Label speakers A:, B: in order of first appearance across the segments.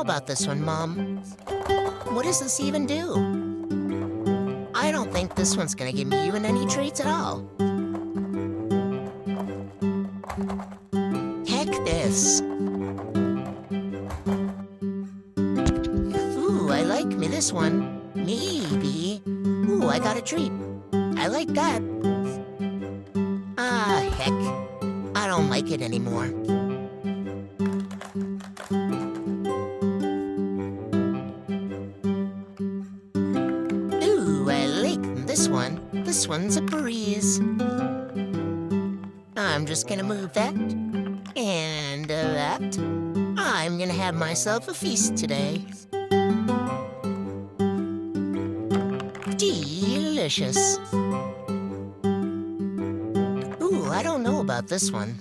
A: know about this one, Mom. What does this even do? I don't think this one's gonna give me even any treats at all. Heck this. Ooh, I like me this one. Maybe. Ooh, I got a treat. I like that. Ah, heck. I don't like it anymore. Ooh, I like this one. This one's a breeze. I'm just gonna move that and that. I'm gonna have myself a feast today. Delicious. Ooh, I don't know about this one.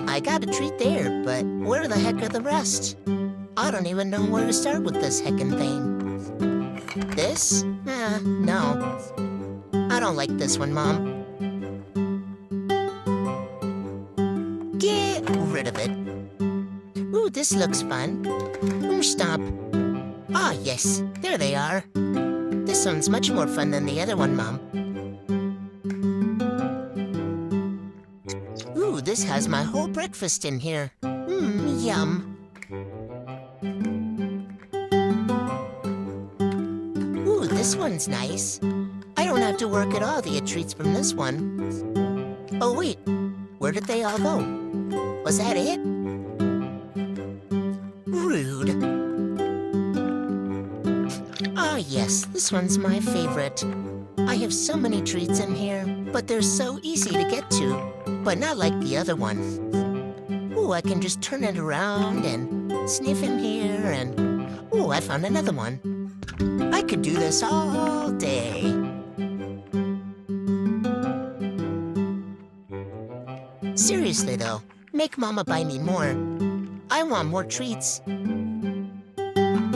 A: I got a treat there, but where the heck are the rest? I don't even know where to start with this heckin' thing. This? No. I don't like this one, Mom. Get rid of it. Ooh, this looks fun. Stop. Ah, yes, there they are. This one's much more fun than the other one, Mom. Ooh, this has my whole breakfast in here. Yum. Ooh, this one's nice. I don't have to work at all to get treats from this one. Oh, wait. Where did they all go? Was that it? Rude. Ah, yes, this one's my favorite. I have so many treats in here, but they're so easy to get to, but not like the other one. Ooh, I can just turn it around and sniff in here and... Ooh, I found another one. I could do this all day. Seriously, though, make Mama buy me more. I want more treats.